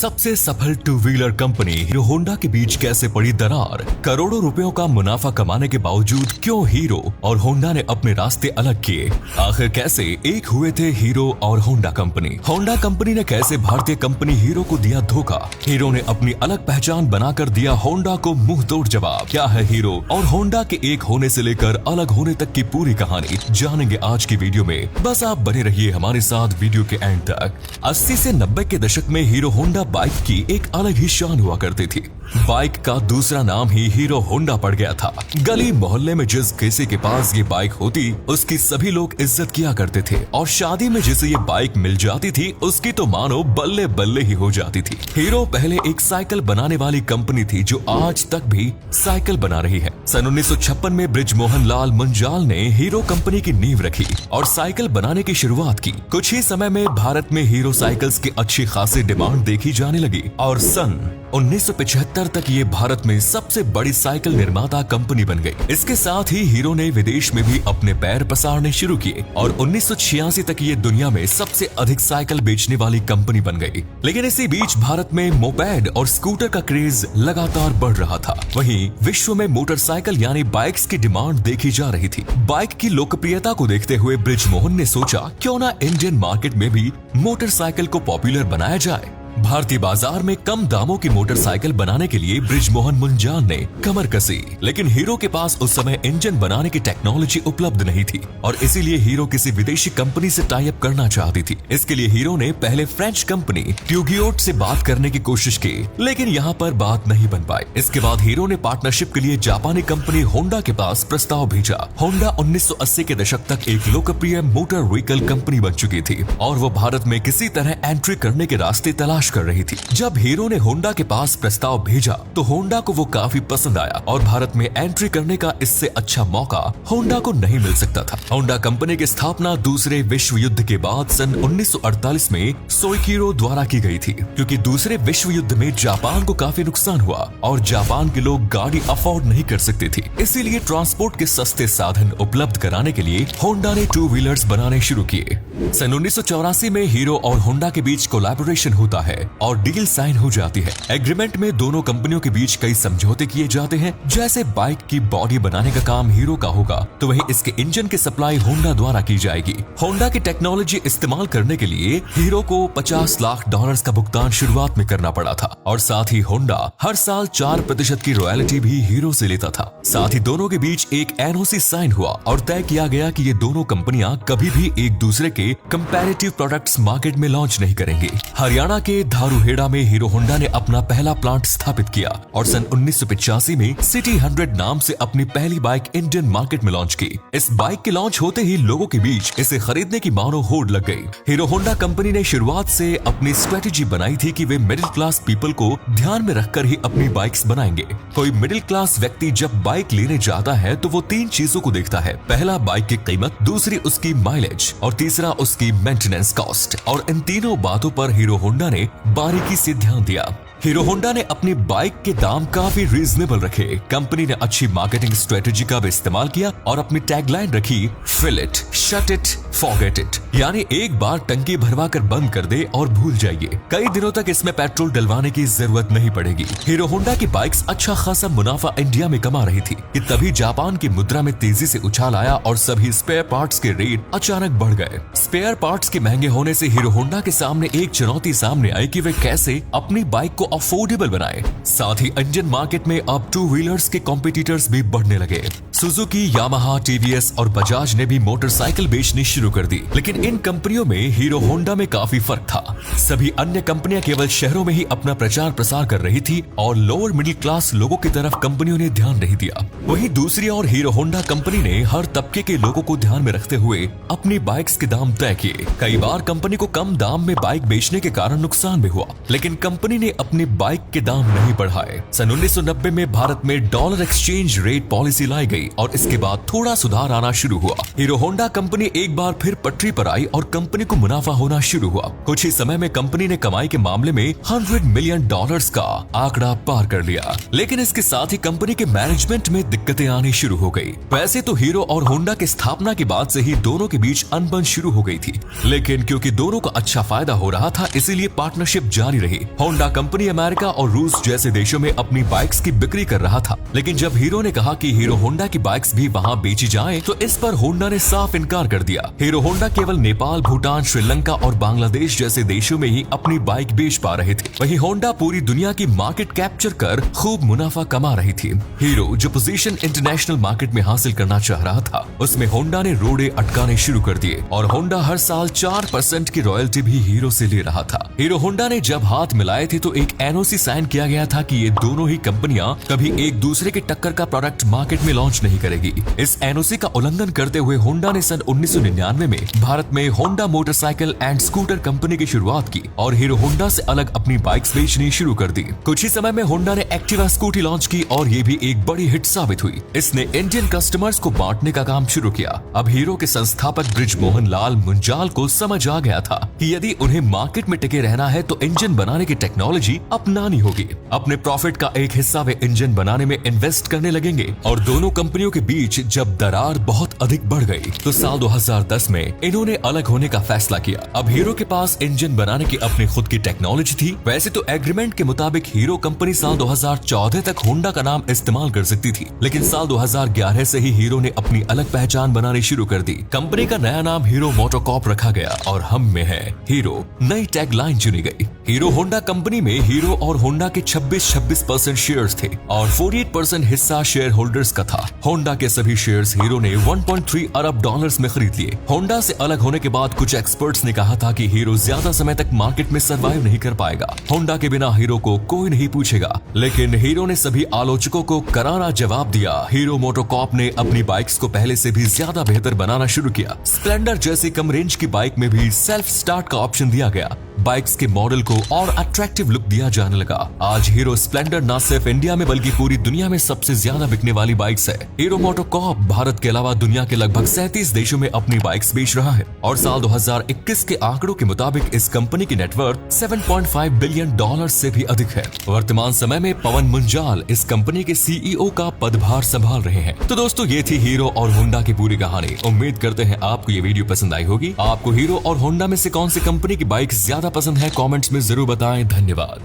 सबसे सफल two wheeler company hero Honda के बीच कैसे पड़ी दरार, करोड़ों रुपयों का मुनाफा कमाने के बावजूद क्यों हीरो और होंडा ने अपने रास्ते अलग किए, आखिर कैसे एक हुए थे हीरो और होंडा कंपनी। होंडा कंपनी ने कैसे भारतीय कंपनी हीरो को दिया धोखा, हीरो ने अपनी अलग पहचान बनाकर दिया होंडा को मुंह तोड़ जवाब। क्या है हीरो और होंडा के एक होने से लेकर अलग होने तक की पूरी कहानी जानेंगे आज की वीडियो में। बस आप बने रहिए हमारे साथ वीडियो के एंड तक। 80 से 90 के दशक में हीरो होंडा बाइक की एक अलग ही शान हुआ करती थी। बाइक का दूसरा नाम ही हीरो होंडा पड़ गया था। गली मोहल्ले में जिस किसी के पास ये बाइक होती उसकी सभी लोग इज्जत किया करते थे और शादी में जिसे ये बाइक मिल जाती थी उसकी तो मानो बल्ले बल्ले ही हो जाती थी। हीरो पहले एक साइकिल बनाने वाली कंपनी थी जो आज तक भी साइकिल बना रही है। सन 1956 में बृजमोहन लाल मुंजाल ने हीरो कंपनी की नींव रखी और साइकिल बनाने की शुरुआत की। कुछ ही समय में भारत में हीरो साइकिल्स की अच्छी खासी डिमांड देखी जाने लगी और सन 1975 तक ये भारत में सबसे बड़ी साइकिल निर्माता कंपनी बन गई। इसके साथ ही हीरो ने विदेश में भी अपने पैर पसारने शुरू किए और 1986 तक ये दुनिया में सबसे अधिक साइकिल बेचने वाली कंपनी बन गई। लेकिन इसी बीच भारत में मोपेड और स्कूटर का क्रेज लगातार बढ़ रहा था। वहीं विश्व में मोटरसाइकिल यानी बाइक्स की डिमांड देखी जा रही थी। बाइक की लोकप्रियता को देखते हुए बृजमोहन ने सोचा क्यों ना इंडियन मार्केट में भी मोटरसाइकिल को पॉपुलर बनाया जाए। भारतीय बाजार में कम दामों की मोटरसाइकिल बनाने के लिए बृजमोहन मुंजाल ने कमर कसी, लेकिन हीरो के पास उस समय इंजन बनाने की टेक्नोलॉजी उपलब्ध नहीं थी और इसीलिए हीरो किसी विदेशी कंपनी से टाई अप करना चाहती थी। इसके लिए हीरो ने पहले फ्रेंच कंपनी प्यूगियोट से बात करने की कोशिश की, लेकिन यहाँ पर बात नहीं बन पाई। इसके बाद हीरो ने पार्टनरशिप के लिए जापानी कंपनी होंडा के पास प्रस्ताव भेजा। होंडा 1980 के दशक तक एक लोकप्रिय मोटर व्हीकल कंपनी बन चुकी थी और वो भारत में किसी तरह एंट्री करने के रास्ते तलाश कर रही थी। जब हीरो ने होंडा के पास प्रस्ताव भेजा तो होंडा को वो काफी पसंद आया और भारत में एंट्री करने का इससे अच्छा मौका होंडा को नहीं मिल सकता था। होंडा कंपनी की स्थापना दूसरे विश्व युद्ध के बाद सन 1948 में सोइकिरो द्वारा की गई थी, क्योंकि दूसरे विश्व युद्ध में जापान को काफी नुकसान हुआ और जापान के लोग गाड़ी अफोर्ड नहीं कर सकते थे। इसीलिए ट्रांसपोर्ट के सस्ते साधन उपलब्ध कराने के लिए होंडा ने टू व्हीलर्स बनाने शुरू किए। सन 1984 में हीरो और होंडा के बीच कोलैबोरेशन होता है और डील साइन हो जाती है। एग्रीमेंट में दोनों कंपनियों के बीच कई समझौते किए जाते हैं। जैसे बाइक की बॉडी बनाने का काम हीरो का होगा तो वहीं इसके इंजन की सप्लाई होंडा द्वारा की जाएगी। होंडा की टेक्नोलॉजी इस्तेमाल करने के लिए हीरो को $50 लाख का भुगतान शुरुआत में करना पड़ा था और साथ ही होंडा हर साल 4% की रॉयल्टी भी हीरो से लेता था। साथ ही दोनों के बीच एक एनओसी साइन हुआ और तय किया गया कि ये दोनों कंपनियां कभी भी एक दूसरे के कंपैरेटिव प्रोडक्ट्स मार्केट में लॉन्च नहीं करेंगे। हरियाणा के धारूहेड़ा में हीरो होंडा ने अपना पहला प्लांट स्थापित किया और सन 1985 में सिटी 100 नाम से अपनी पहली बाइक इंडियन मार्केट में लॉन्च की। इस बाइक के लॉन्च होते ही लोगों के बीच इसे खरीदने की मानो होड़ लग गई। हीरो होंडा कंपनी ने शुरुआत से अपनी स्ट्रेटेजी बनाई थी कि वे मिडिल क्लास पीपल को ध्यान में रखकर ही अपनी बाइक्स बनाएंगे। कोई मिडिल क्लास व्यक्ति जब बाइक लेने जाता है तो वो 3 चीजों को देखता है। पहला बाइक की कीमत, दूसरी उसकी माइलेज और तीसरा उसकी मेंटेनेंस कॉस्ट। और इन तीनों बातों पर हीरो होंडा ने बारीकी से ध्यान दिया। हीरो होंडा ने अपनी बाइक के दाम काफी रीजनेबल रखे। कंपनी ने अच्छी मार्केटिंग स्ट्रेटेजी का भी इस्तेमाल किया और अपनी टैगलाइन रखी, fill it, shut it, forget it, यानी एक बार टंकी भरवा कर बंद कर दे और भूल जाइए। कई दिनों तक इसमें पेट्रोल डलवाने की जरूरत नहीं पड़ेगी। हीरो होंडा की बाइक्स अच्छा खासा मुनाफा इंडिया में कमा रही थी कि तभी जापान की मुद्रा में तेजी से उछाल आया और सभी स्पेयर पार्ट्स के रेट अचानक बढ़ गए। स्पेयर पार्ट्स के महंगे होने से हीरो होंडा के सामने एक चुनौती सामने आई कि वे कैसे अपनी बाइक को अफोर्डेबल बनाए। साथ ही इंडियन मार्केट में अब टू व्हीलर्स के कॉम्पिटिटर्स भी बढ़ने लगे। सुजुकी, यामाहा, टीवीएस और बजाज ने भी मोटरसाइकिल बेचनी शुरू कर दी, लेकिन इन कंपनियों में हीरो होंडा में काफी फर्क था। सभी अन्य कंपनियां केवल शहरों में ही अपना प्रचार प्रसार कर रही थी और लोअर मिडिल क्लास लोगों की तरफ कंपनियों ने ध्यान नहीं दिया। वहीं दूसरी ओर हीरो होंडा कंपनी ने हर तबके के लोगों को ध्यान में रखते हुए अपनी बाइक्स के दाम तय किए। कई बार कंपनी को कम दाम में बाइक बेचने के कारण नुकसान भी हुआ, लेकिन कंपनी ने अपनी बाइक के दाम नहीं बढ़ाए। सन 1990 में भारत में डॉलर एक्सचेंज रेट पॉलिसी लाई गई और इसके बाद थोड़ा सुधार आना शुरू हुआ। हीरो होंडा कंपनी एक बार फिर पटरी पर आई और कंपनी को मुनाफा होना शुरू हुआ। कुछ ही समय में कंपनी ने कमाई के मामले में $100 मिलियन का आंकड़ा पार कर लिया। लेकिन इसके साथ ही कंपनी के मैनेजमेंट में दिक्कतें आनी शुरू हो गई। वैसे तो हीरो और होंडा की स्थापना के बाद से ही दोनों के बीच अनबन शुरू हो गई थी, लेकिन क्योंकि दोनों का अच्छा फायदा हो रहा था इसीलिए पार्टनरशिप जारी रही। होंडा कंपनी अमेरिका और रूस जैसे देशों में अपनी बाइक्स की बिक्री कर रहा था, लेकिन जब हीरो ने कहा कि हीरो होंडा की बाइक्स भी वहां बेची जाएं, तो इस पर होंडा ने साफ इनकार कर दिया। हीरो होंडा केवल नेपाल, भूटान, श्रीलंका और बांग्लादेश जैसे देशों में ही अपनी बाइक बेच पा रहे थे। वहीं होंडा पूरी दुनिया की मार्केट कैप्चर कर खूब मुनाफा कमा रही थी। हीरो जो पोजीशन इंटरनेशनल मार्केट में हासिल करना चाह रहा था, उसमें होंडा ने रोड़े अटकाने शुरू कर दिए और होंडा हर साल 4% की रॉयल्टी भी हीरो से ले रहा था। हीरो होंडा ने जब हाथ मिलाए थे तो एक एनओसी साइन किया गया था कि ये दोनों ही कंपनियां कभी एक दूसरे के टक्कर का प्रोडक्ट मार्केट में लॉन्च नहीं करेगी। इस एनओसी का उल्लंघन करते हुए होंडा ने सन 1999 में भारत में Honda motorcycle and scooter company की शुरुआत की और हीरो होंडा से अलग अपनी बाइक्स बेचनी शुरू कर दी। कुछ ही समय में होंडा ने एक्टिवा स्कूटी लॉन्च की और ये भी एक बड़ी हिट साबित हुई। इसने इंडियन कस्टमर्स को बांटने का काम शुरू किया। अब हीरो के संस्थापक बृजमोहन लाल मुंजाल को समझ आ गया था कि यदि उन्हें मार्केट में टिके रहना है तो इंजन बनाने की टेक्नोलॉजी अपनानी होगी। अपने प्रॉफिट का एक हिस्सा वे इंजन बनाने में इन्वेस्ट करने लगेंगे और दोनों कंपनियों के बीच जब दरार बहुत अधिक बढ़ गई तो साल 2010 में इन्होंने अलग होने का फैसला किया। अब हीरो के पास इंजन बनाने की अपनी खुद की टेक्नोलॉजी थी। वैसे तो एग्रीमेंट के मुताबिक हीरो कंपनी साल 2014 तक होंडा का नाम इस्तेमाल कर सकती थी, लेकिन साल 2011 से ही हीरो ने अपनी अलग पहचान बनानी शुरू कर दी। कंपनी का नया नाम हीरो मोटोकॉर्प रखा गया और हम में है हीरो नई टैगलाइन चुनी गई। हीरो होंडा कंपनी में हीरो और होंडा के 26% शेयर्स थे और 48% हिस्सा शेयर होल्डर्स का था। होंडा के सभी शेयर्स हीरो ने 1.3 अरब डॉलर्स में खरीद लिए। होंडा से अलग होने के बाद कुछ एक्सपर्ट्स ने कहा था कि हीरो ज्यादा समय तक मार्केट में सरवाइव नहीं कर पाएगा। होंडा के बिना हीरो को कोई नहीं पूछेगा, लेकिन हीरो ने सभी आलोचकों को करारा जवाब दिया। हीरो मोटोकॉर्प ने अपनी बाइक्स को पहले से भी ज्यादा बेहतर बनाना शुरू किया। स्प्लेंडर जैसी कम रेंज की बाइक में भी सेल्फ स्टार्ट का ऑप्शन दिया गया। बाइक्स के मॉडल को और अट्रैक्टिव लुक दिया जाने लगा। आज हीरो स्प्लेंडर न सिर्फ इंडिया में बल्कि पूरी दुनिया में सबसे ज्यादा बिकने वाली बाइक्स है। हीरो मोटोकॉर्प भारत के अलावा दुनिया के लगभग 37 देशों में अपनी बाइक्स बेच रहा है और साल 2021 के आंकड़ों के मुताबिक इस कंपनी की नेटवर्थ $7.5 बिलियन से भी अधिक है। वर्तमान समय में पवन मुंजाल इस कंपनी के सीईओ का पदभार संभाल रहे हैं। तो दोस्तों, ये थी हीरो और होंडा की पूरी कहानी। उम्मीद करते हैं आपको ये वीडियो पसंद आई होगी। आपको हीरो और होंडा में से कौन सी कंपनी की बाइक ज्यादा पसंद है, कमेंट्स में जरूर बताएं। धन्यवाद।